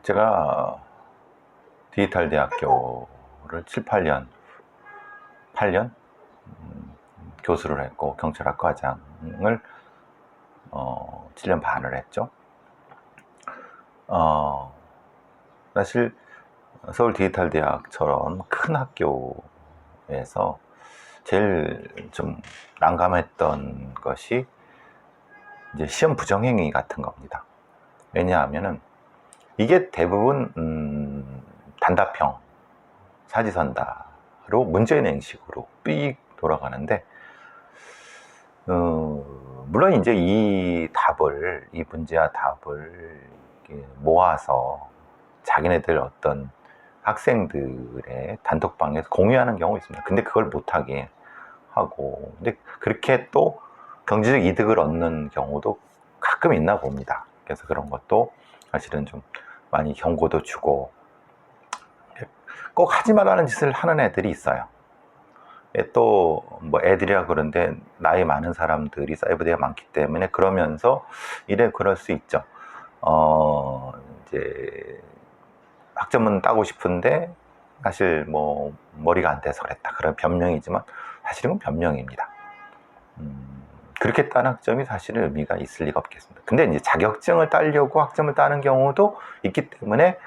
제가 디지털 대학교를 7, 8년 교수를 했고 경찰학과 과장을 7년 반을 했죠. 사실 서울 디지털 대학처럼 큰 학교에서 제일 좀 난감했던 것이 이제 시험 부정행위 같은 겁니다. 왜냐하면은 이게 대부분 단답형 사지선다로 문제인행식으로 삑 돌아가는데, 물론 이제 이 문제와 답을 모아서 자기네들 어떤 학생들의 단톡방에서 공유하는 경우가 있습니다. 근데 그걸 못하게 하고, 근데 그렇게 또 경제적 이득을 얻는 경우도 가끔 있나 봅니다. 그래서 그런 것도 사실은 좀 많이 경고도 주고, 꼭 하지 말라는 짓을 하는 애들이 있어요. 또 뭐 애들이라 그런데 나이 많은 사람들이 사이버대가 많기 때문에 그러면서 그럴 수 있죠. 이제 학점은 따고 싶은데 사실 뭐 머리가 안 돼서 그랬다, 그런 변명이지만 사실은 변명입니다. 그렇게 딴 학점이 사실은 의미가 있을 리가 없겠습니다. 근데 이제 자격증을 따려고 학점을 따는 경우도 있기 때문에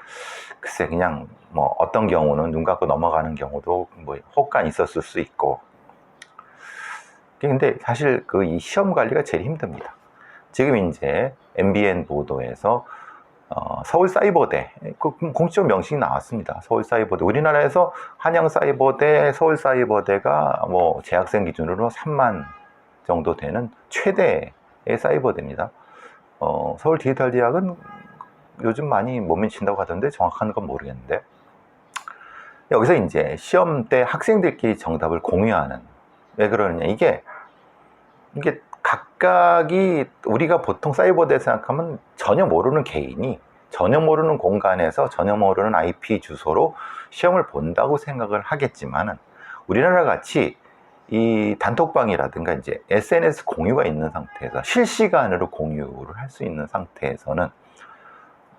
글쎄, 그냥 뭐 어떤 경우는 눈 감고 넘어가는 경우도 뭐 혹간 있었을 수 있고. 근데 사실 이 시험 관리가 제일 힘듭니다. 지금 이제 MBN 보도에서 서울사이버대 공식 명칭이 나왔습니다. 서울사이버대, 우리나라에서 한양사이버대, 서울사이버대가 뭐 재학생 기준으로 3만 정도 되는 최대의 사이버대입니다. 서울 디지털 대학은 요즘 많이 못 미친다고 하던데 정확한 건 모르겠는데, 여기서 이제 시험 때 학생들끼리 정답을 공유하는, 왜 그러느냐, 이게 각각이, 우리가 보통 사이버대 생각하면 전혀 모르는 개인이 전혀 모르는 공간에서 전혀 모르는 IP 주소로 시험을 본다고 생각을 하겠지만은, 우리나라 같이 이 단톡방이라든가 이제 SNS 공유가 있는 상태에서 실시간으로 공유를 할 수 있는 상태에서는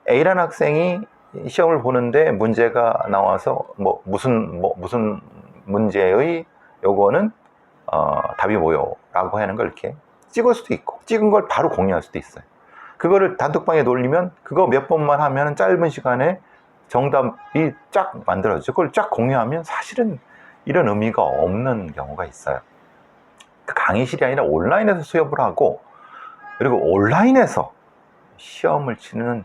A라는 학생이 시험을 보는데 문제가 나와서 무슨 문제의 요거는 답이 뭐요? 라고 하는 걸 이렇게 찍을 수도 있고, 찍은 걸 바로 공유할 수도 있어요. 그거를 단톡방에 돌리면 그거 몇 번만 하면 짧은 시간에 정답이 쫙 만들어지죠. 그걸 쫙 공유하면 사실은 이런 의미가 없는 경우가 있어요. 그 강의실이 아니라 온라인에서 수업을 하고, 그리고 온라인에서 시험을 치는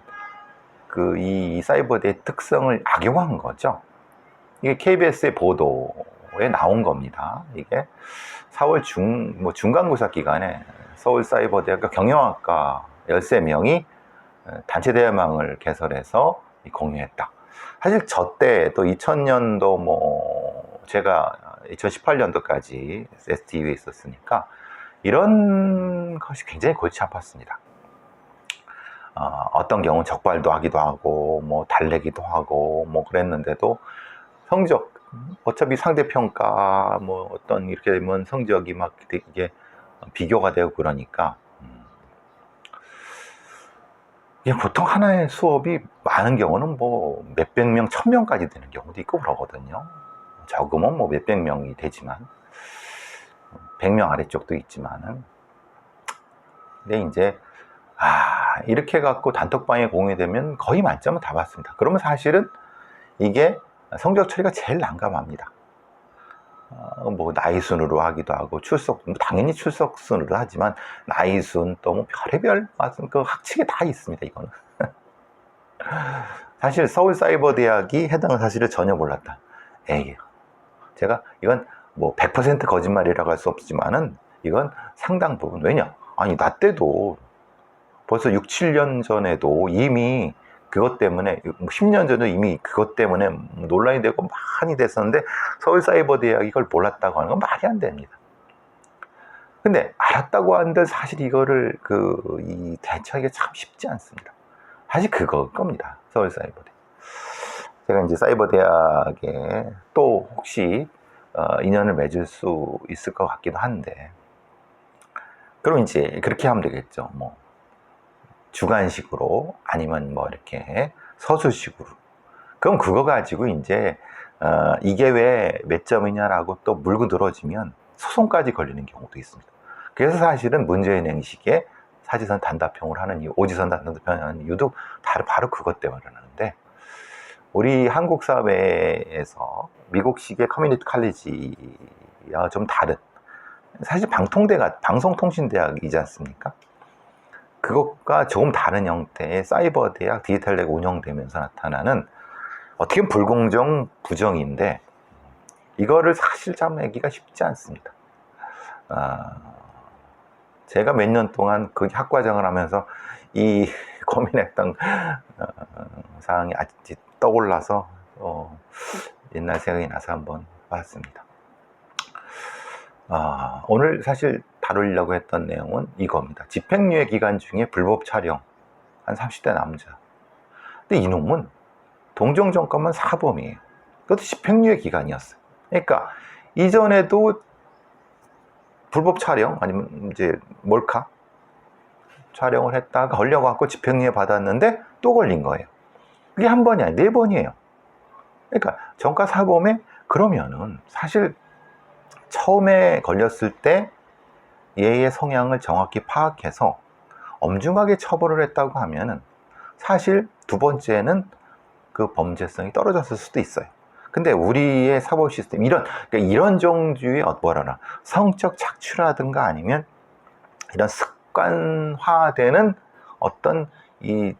이 사이버대의 특성을 악용한 거죠. 이게 KBS의 보도에 나온 겁니다. 이게 4월 중간고사 기간에 서울사이버대학교 경영학과 13명이 단체 대화망을 개설해서 공유했다. 사실 저 때 또 2000년도 제가 2018년도까지 STV에 있었으니까 이런 것이 굉장히 골치 아팠습니다. 어떤 경우는 적발도 하기도 하고 달래기도 하고 그랬는데도 성적, 어차피 상대평가 어떤 이렇게 되면 성적이 막 이게 비교가 되고 그러니까 이게 보통 하나의 수업이 많은 경우는 몇백 명, 1000명까지 되는 경우도 있고 그러거든요. 적으면 몇백 명이 되지만 100명 아래쪽도 있지만은. 근데 이제 이렇게 갖고 단톡방에 공유되면 거의 만점은 다 받습니다. 그러면 사실은 이게 성적 처리가 제일 난감합니다. 나이 순으로 하기도 하고, 당연히 출석 순으로 하지만 나이 순, 또 별의별 그 학칙이 다 있습니다. 이거는 사실 서울사이버대학이 해당 사실을 전혀 몰랐다. 제가 이건 100% 거짓말이라고 할 수 없지만은 이건 상당 부분, 왜냐, 아니 나 때도 벌써 6, 7년 전에도 이미 그것 때문에, 10년 전에 이미 그것 때문에 논란이 되고 많이 됐었는데 서울사이버대학이 이걸 몰랐다고 하는 건 말이 안 됩니다. 근데 알았다고 하는데 사실 이거를 대처하기가 참 쉽지 않습니다. 사실 그거일 겁니다. 서울사이버대. 제가 이제 사이버대학에 또 혹시 인연을 맺을 수 있을 것 같기도 한데, 그럼 이제 그렇게 하면 되겠죠. 주관식으로 아니면 뭐 이렇게 서술식으로. 그럼 그거 가지고 이제 이게 왜 몇 점이냐라고 또 물고 늘어지면 소송까지 걸리는 경우도 있습니다. 그래서 사실은 문재인 행식에 사지선 단답형을 하는 이유, 오지선 단답형을 하는 이유도 바로 그것 때문이라는데, 우리 한국 사회에서 미국식의 커뮤니티 칼리지와 좀 다른, 사실 방송통신대학이지 않습니까? 그것과 조금 다른 형태의 사이버 대학, 디지털 대학 운영되면서 나타나는 어떻게 보면 불공정, 부정인데, 이거를 사실 잡내기가 쉽지 않습니다. 제가 몇 년 동안 그 학과장을 하면서 이 고민했던 사항이 아직 떠올라서 옛날 생각이 나서 한번 봤습니다. 오늘 사실 다루려고 했던 내용은 이겁니다. 집행유예 기간 중에 불법 촬영, 한 30대 남자. 근데 이놈은 동정정권만 사범이에요. 그것도 집행유예 기간이었어요. 그러니까 이전에도 불법 촬영 아니면 이제 몰카 촬영을 했다가 걸려갖고 집행유예 받았는데 또 걸린 거예요. 그게 한 번이 아니라 4번이에요. 그러니까 정가 사범에, 그러면은 사실 처음에 걸렸을 때 얘의 성향을 정확히 파악해서 엄중하게 처벌을 했다고 하면은 사실 두 번째는 그 범죄성이 떨어졌을 수도 있어요. 근데 우리의 사법 시스템, 그러니까 이런 종류의 성적 착취라든가 아니면 이런 습관화되는 어떤 이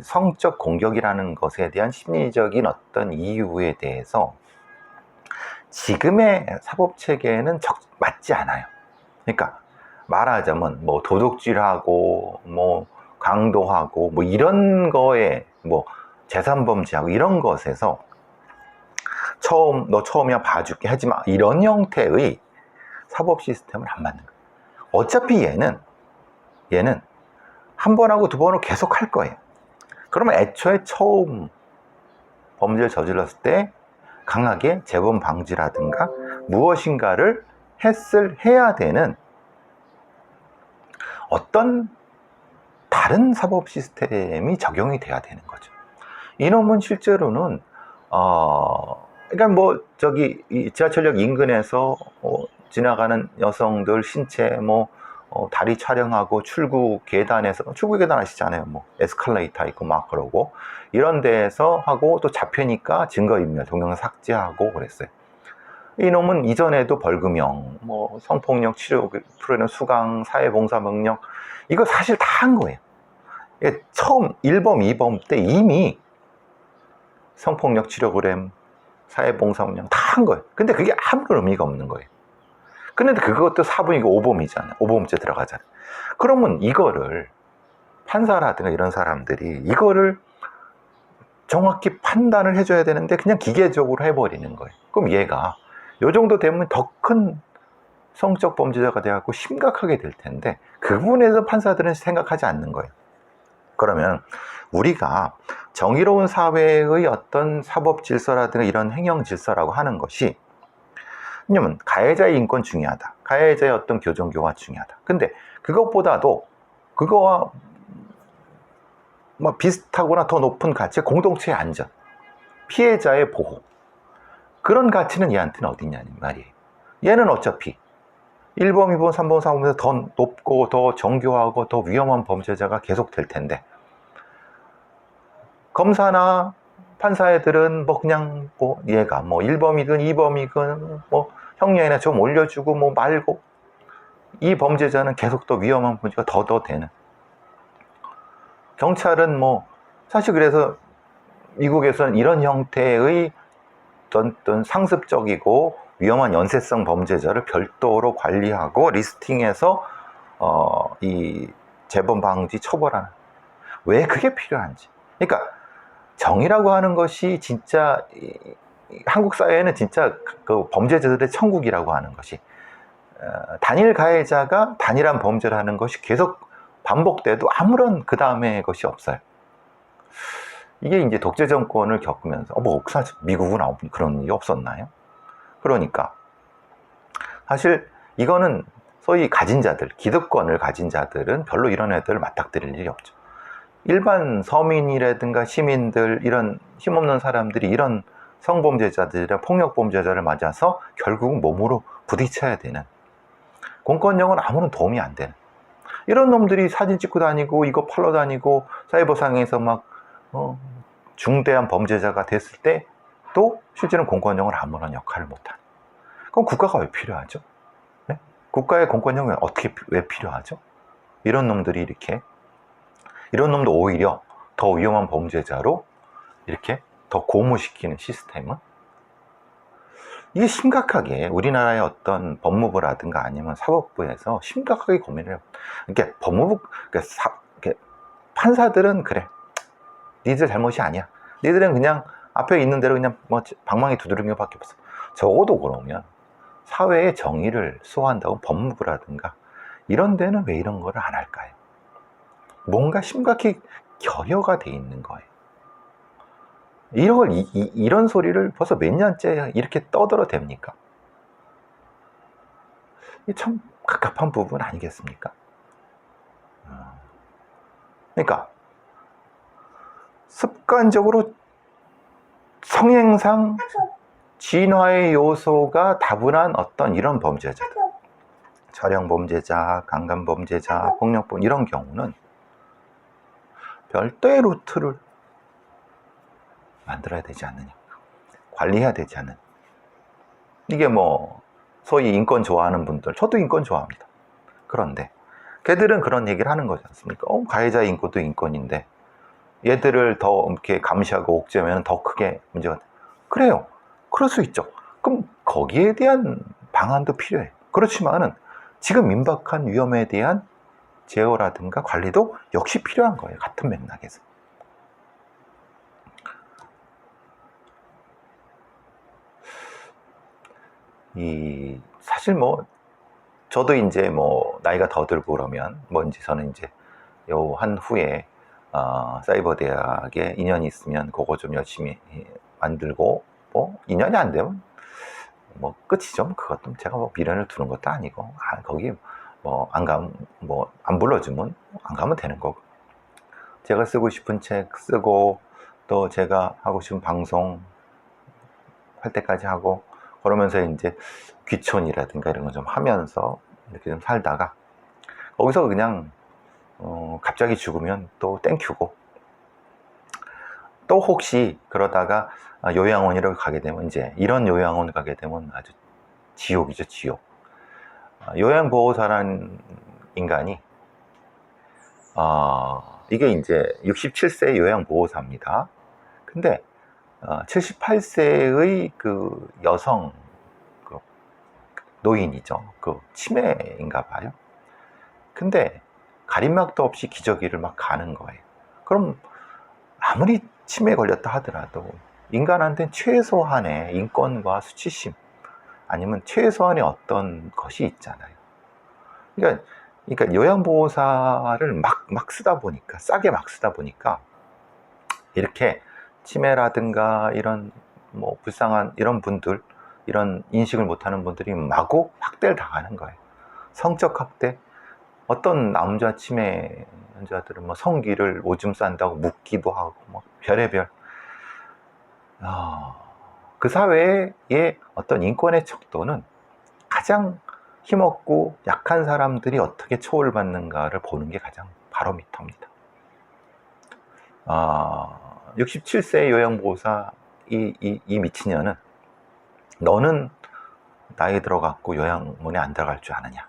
성적 공격이라는 것에 대한 심리적인 어떤 이유에 대해서 지금의 사법 체계에는 맞지 않아요. 그러니까 말하자면 뭐 도둑질하고 뭐 강도하고 뭐 이런 거에 뭐 재산범죄하고 이런 것에서 너 처음이야 봐줄게 하지마, 이런 형태의 사법 시스템을 안 맞는 거예요. 어차피 얘는 한 번하고 두 번을 계속 할 거예요. 그러면 애초에 처음 범죄를 저질렀을 때 강하게 재범 방지라든가 무엇인가를 해야 되는 어떤 다른 사법 시스템이 적용이 돼야 되는 거죠. 이놈은 실제로는 그러니까 뭐 저기 지하철역 인근에서 지나가는 여성들 신체 뭐 다리 촬영하고 출구 계단 아시잖아요. 뭐 에스컬레이터 있고 막 그러고 이런 데에서 하고, 또 잡히니까 증거인멸 동영상 삭제하고 그랬어요. 이놈은 이전에도 벌금형, 뭐 성폭력 치료 프로그램 수강, 사회봉사 명령, 이거 사실 다 한 거예요. 처음 1범, 2범 때 이미 성폭력 치료 프로그램, 사회봉사 명령 다 한 거예요. 근데 그게 아무런 의미가 없는 거예요. 근데 그것도 4범이고 5범이잖아요. 5범죄 들어가잖아요. 그러면 이거를 판사라든가 이런 사람들이 이거를 정확히 판단을 해줘야 되는데 그냥 기계적으로 해버리는 거예요. 그럼 얘가 요 정도 되면 더 큰 성적 범죄자가 돼갖고 심각하게 될 텐데 그 부분에서 판사들은 생각하지 않는 거예요. 그러면 우리가 정의로운 사회의 어떤 사법 질서라든가 이런 행정 질서라고 하는 것이, 왜냐면 가해자의 인권 중요하다, 가해자의 어떤 교정교화 중요하다. 근데 그것보다도 그거와 뭐 비슷하거나 더 높은 가치, 공동체의 안전, 피해자의 보호, 그런 가치는 얘한테는 어딨냐는 말이에요. 얘는 어차피 1범, 2범, 3범, 4범에서 더 높고 더 정교하고 더 위험한 범죄자가 계속 될 텐데, 검사나 판사 애들은 뭐 그냥 뭐 얘가 뭐 1범이든 2범이든 뭐 형량이나 좀 올려주고 뭐 말고, 이 범죄자는 계속 더 위험한 범죄가 더 되는. 경찰은 뭐 사실 그래서 미국에서는 이런 형태의 어떤 상습적이고 위험한 연쇄성 범죄자를 별도로 관리하고 리스팅해서 이 재범 방지 처벌하는, 왜 그게 필요한지. 그러니까 정의라고 하는 것이 진짜 한국 사회에는 진짜 그 범죄자들의 천국이라고 하는 것이, 단일 가해자가 단일한 범죄를 하는 것이 계속 반복돼도 아무런 그 다음에 것이 없어요. 이게 이제 독재 정권을 겪으면서 뭐 사실 미국은 그런 일이 없었나요? 그러니까 사실 이거는 소위 가진 자들, 기득권을 가진 자들은 별로 이런 애들을 맞닥뜨릴 일이 없죠. 일반 서민이라든가 시민들, 이런 힘없는 사람들이 이런 성범죄자들이나 폭력범죄자를 맞아서 결국은 몸으로 부딪혀야 되는, 공권력은 아무런 도움이 안 되는 이런 놈들이 사진 찍고 다니고 이거 팔러 다니고 사이버상에서 막 중대한 범죄자가 됐을 때 또 실제는 공권력은 아무런 역할을 못하는. 그럼 국가가 왜 필요하죠? 네? 국가의 공권력은 왜 필요하죠? 이런 놈들이 이런 놈도 오히려 더 위험한 범죄자로 이렇게 더 고무시키는 시스템은, 이게 심각하게 우리나라의 어떤 법무부라든가 아니면 사법부에서 심각하게 고민을 해요. 그러니까 판사들은 그래, 니들 잘못이 아니야. 니들은 그냥 앞에 있는 대로 그냥 뭐 방망이 두드리는 것밖에 없어. 적어도 그러면 사회의 정의를 수호한다고 법무부라든가 이런 데는 왜 이런 거를 안 할까요? 뭔가 심각히 결여가 돼 있는 거예요. 이런 소리를 벌써 몇 년째 이렇게 떠들어 댑니까? 이게 참 갑갑한 부분 아니겠습니까? 그러니까 습관적으로 성행상 진화의 요소가 다분한 어떤 이런 범죄자, 촬영 범죄자, 강간 범죄자, 폭력범, 이런 경우는 별도의 루트를 만들어야 되지 않느냐, 관리해야 되지 않느냐. 이게 뭐 소위 인권 좋아하는 분들, 저도 인권 좋아합니다. 그런데 걔들은 그런 얘기를 하는 거지 않습니까? 가해자의 인권도 인권인데 얘들을 더 이렇게 감시하고 옥죄면 더 크게 문제가 돼. 그래요. 그럴 수 있죠. 그럼 거기에 대한 방안도 필요해요. 그렇지만은 지금 임박한 위험에 대한 제어라든가 관리도 역시 필요한 거예요. 같은 맥락에서. 사실 뭐 저도 이제 뭐 나이가 더 들고 그러면 뭐 이제 저는 이제 요 한 후에 사이버 대학에 인연이 있으면 그거 좀 열심히 만들고, 뭐 인연이 안 되면 뭐 끝이죠. 그것도 제가 뭐 미련을 두는 것도 아니고, 거기 뭐 안 가면, 뭐 안 불러주면 안 가면 되는 거고, 제가 쓰고 싶은 책 쓰고 또 제가 하고 싶은 방송 할 때까지 하고, 그러면서 이제 귀촌이라든가 이런 거 좀 하면서 이렇게 좀 살다가 거기서 그냥 갑자기 죽으면 또 땡큐고, 또 혹시 그러다가 요양원이라고 가게 되면, 이제 이런 요양원 가게 되면 아주 지옥이죠, 지옥. 요양보호사라는 인간이 이게 이제 67세 요양보호사입니다. 근데 78세의 그 여성 노인이죠. 그 치매인가 봐요. 근데 가림막도 없이 기저귀를 막 가는 거예요. 그럼 아무리 치매에 걸렸다 하더라도 인간한테는 최소한의 인권과 수치심, 아니면 최소한의 어떤 것이 있잖아요. 그러니까 요양보호사를 막 쓰다 보니까, 싸게 막 쓰다 보니까 이렇게 치매라든가 이런 뭐 불쌍한 이런 분들, 이런 인식을 못하는 분들이 마구 학대를 당하는 거예요. 성적 학대. 어떤 남자 치매 환자들은 뭐 성기를 오줌 싼다고 묻기도 하고, 뭐 별의별. 그 사회의 어떤 인권의 척도는 가장 힘없고 약한 사람들이 어떻게 처우를 받는가를 보는 게 가장 바로미터입니다. 67세 요양보호사 이 미친년은, 너는 나이 들어갖고 요양원에 안 들어갈 줄 아느냐,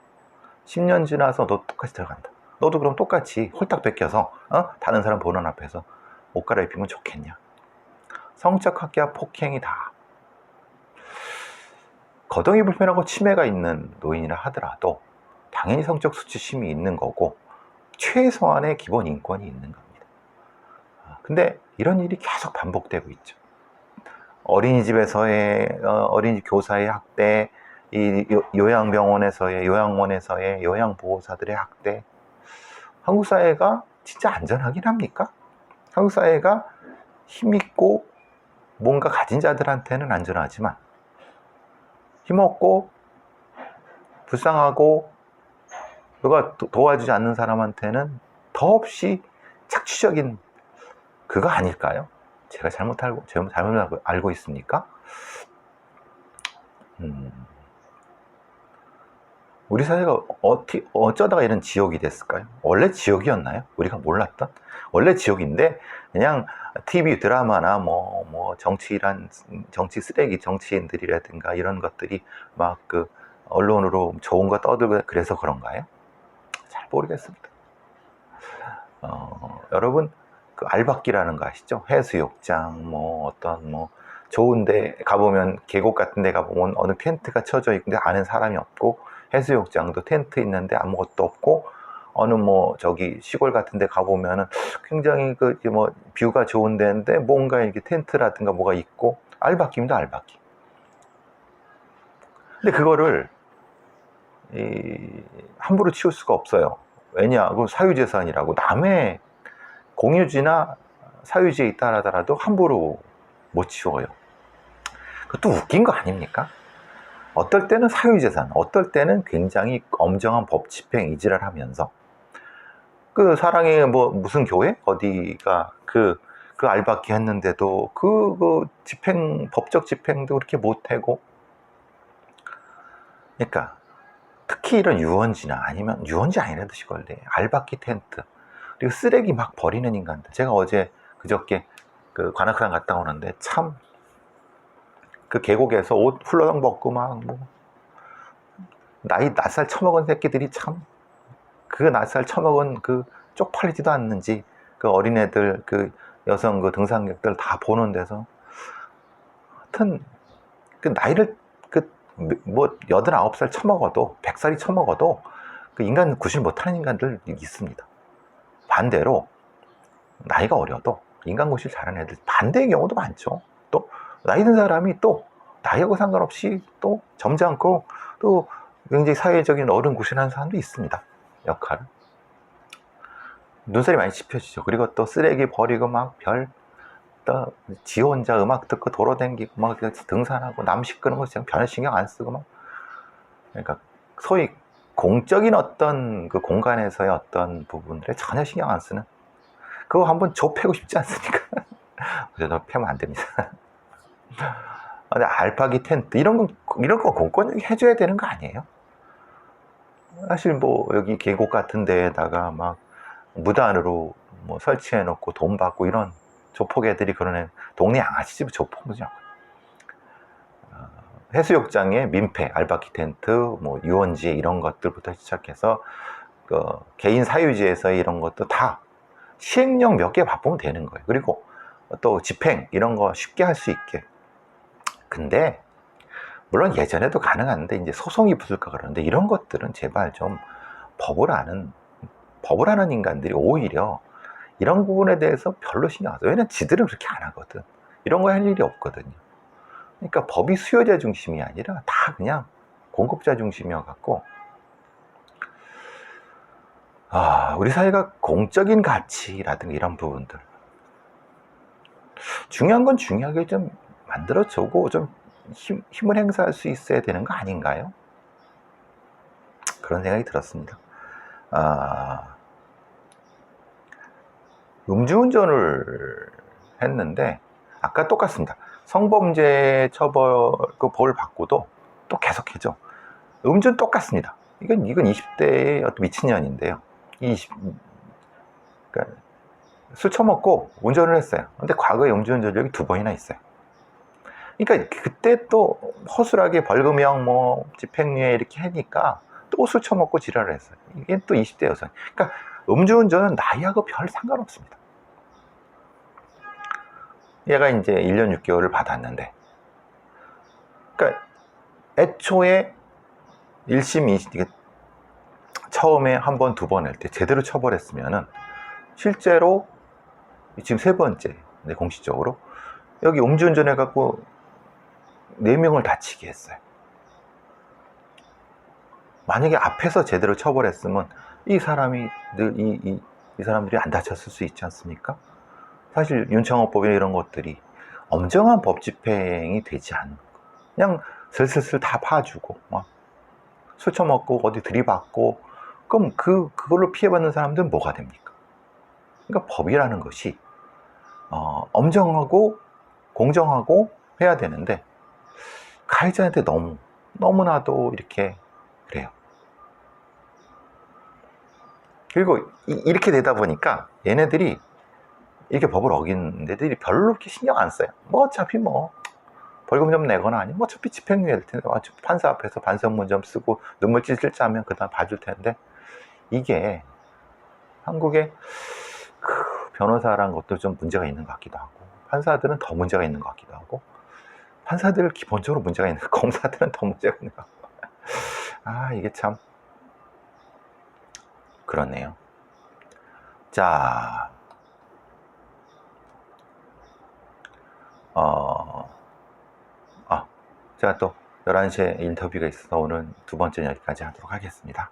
10년 지나서 너 똑같이 들어간다, 너도 그럼 똑같이 홀딱 벗겨서 다른 사람 보는 앞에서 옷 갈아입히면 좋겠냐. 성적 학대와 폭행이 다, 거동이 불편하고 치매가 있는 노인이라 하더라도 당연히 성적 수치심이 있는 거고 최소한의 기본 인권이 있는 겁니다. 근데 이런 일이 계속 반복되고 있죠. 어린이집에서의 어린이집 교사의 학대, 이 요양병원에서의, 요양원에서의 요양보호사들의 학대. 한국 사회가 진짜 안전하긴 합니까? 한국 사회가 힘있고 뭔가 가진 자들한테는 안전하지만 힘없고 불쌍하고 누가 도와주지 않는 사람한테는 더없이 착취적인 그거 아닐까요? 제가 잘못 알고 있습니까? 우리 사회가 어쩌다가 이런 지옥이 됐을까요? 원래 지옥이었나요? 우리가 몰랐던? 원래 지옥인데 그냥 TV 드라마나 정치 쓰레기 정치인들이라든가 이런 것들이 막 그 언론으로 좋은 거 떠들고 그래서 그런가요? 잘 모르겠습니다. 여러분 그 알박기라는 거 아시죠? 해수욕장 좋은데 가보면 계곡 같은 데 가보면 어느 텐트가 쳐져 있는데 안에 사람이 없고, 해수욕장도 텐트 있는데 아무것도 없고, 어느 저기 시골 같은 데 가보면은 굉장히 뷰가 좋은 데인데 뭔가 이렇게 텐트라든가 뭐가 있고, 알박기입니다, 알박기. 근데 그거를 함부로 치울 수가 없어요. 왜냐? 그 사유재산이라고. 남의 공유지나 사유지에 있다 하더라도 함부로 못 치워요. 그것도 웃긴 거 아닙니까? 어떨 때는 사유재산, 어떨 때는 굉장히 엄정한 법 집행 이지랄 하면서, 그 사랑의 무슨 교회? 어디가 그 알박기 했는데도 법적 집행도 그렇게 못하고. 그러니까 특히 이런 유원지나 아니면 유원지 아니라도 시골에 알박기 텐트, 그리고 쓰레기 막 버리는 인간들. 제가 그저께 그 관악산 갔다 오는데 참 그 계곡에서 옷 훌러덩 벗고 낯살 처먹은 새끼들이 참 그 낯살 처먹은 쪽팔리지도 않는지 그 어린애들, 그 여성 그 등산객들 다 보는 데서, 하여튼 그 나이를 89살 처먹어도 100살이 처먹어도 그 인간 구실 못하는 인간들 있습니다. 반대로 나이가 어려도 인간 구실 잘하는 애들 반대의 경우도 많죠. 또 나이 든 사람이 또 나이하고 상관없이 또 점잖고 또 굉장히 사회적인 어른 구실하는 사람도 있습니다. 역할을. 눈살이 많이 짚혀지죠. 그리고 또 쓰레기 버리고 또 지 혼자 음악 듣고 돌아다니고 등산하고 남 시끄러운 거 그냥 변에 신경 안 쓰고 그러니까 소위 공적인 어떤 그 공간에서의 어떤 부분들에 전혀 신경 안 쓰는, 그거 한번 좁히고 싶지 않습니까? 그래서 패면 안 됩니다. 근데 알파기 텐트 이런 거 공권력이 해줘야 되는 거 아니에요? 사실 여기 계곡 같은 데에다가 무단으로 설치해 놓고 돈 받고 이런 조폭애들이, 그러네. 동네 양아치집 조폭이죠. 해수욕장에 민폐, 알바키 텐트, 유원지 이런 것들부터 시작해서 개인 사유지에서의 이런 것도 다 시행령 몇 개 바꾸면 되는 거예요. 그리고 또 집행 이런 거 쉽게 할 수 있게. 근데 물론 예전에도 가능한데 이제 소송이 붙을까 그러는데, 이런 것들은 제발 좀 법을 아는 인간들이 오히려 이런 부분에 대해서 별로 신경 안 써요. 왜냐면 지들은 그렇게 안 하거든. 이런 거 할 일이 없거든요. 그러니까 법이 수요자 중심이 아니라 다 그냥 공급자 중심이어갖고, 우리 사회가 공적인 가치라든가 이런 부분들, 중요한 건 중요하게 좀 만들어주고 좀 힘을 행사할 수 있어야 되는 거 아닌가요? 그런 생각이 들었습니다. 음주운전을 했는데 아까 똑같습니다. 성범죄 처벌 벌 받고도 또 계속해죠. 음주는 똑같습니다. 이건 20대의 어떤 미친년인데요. 그러니까 술 처먹고 운전을 했어요. 근데 과거에 음주운전 적이 2번이나 있어요. 그러니까 그때 또 허술하게 벌금형 집행유예 이렇게 하니까 또 술 처먹고 지랄을 했어요. 이게 또 20대 여성. 그러니까 음주운전은 나이하고 별 상관없습니다. 얘가 이제 1년 6개월을 받았는데, 그러니까 애초에 1심, 2심 처음에 한 번, 2번 할 때 제대로 처벌했으면은 실제로 지금 3번째, 공식적으로 여기 음주운전 해갖고 4명을 다치게 했어요. 만약에 앞에서 제대로 처벌했으면 이 사람들이 안 다쳤을 수 있지 않습니까? 사실 윤창호법이나 이런 것들이 엄정한 법 집행이 되지 않는 거. 그냥 슬슬슬 다 봐주고 술 처먹고 어디 들이받고, 그럼 그걸로 피해받는 사람들은 뭐가 됩니까? 그러니까 법이라는 것이 엄정하고 공정하고 해야 되는데 가해자한테 너무나도 이렇게 그래요. 그리고 이렇게 되다 보니까 얘네들이 이렇게 법을 어기는 데들이 별로 이렇게 신경 안 써요. 뭐 어차피 뭐 벌금 좀 내거나 아니면 어차피 집행유예 될 텐데 어차피 판사 앞에서 반성문 좀 쓰고 눈물짓을 짜면 그 다음 봐줄 텐데, 이게 한국의 그 변호사란 것도 좀 문제가 있는 것 같기도 하고 판사들은 더 문제가 있는 것 같기도 하고, 판사들 기본적으로 문제가 있는 검사들은 더 문제가 있는 것 같고 이게 참 그렇네요. 자, 제가 또 11시에 인터뷰가 있어서 오늘 두 번째 여기까지 하도록 하겠습니다.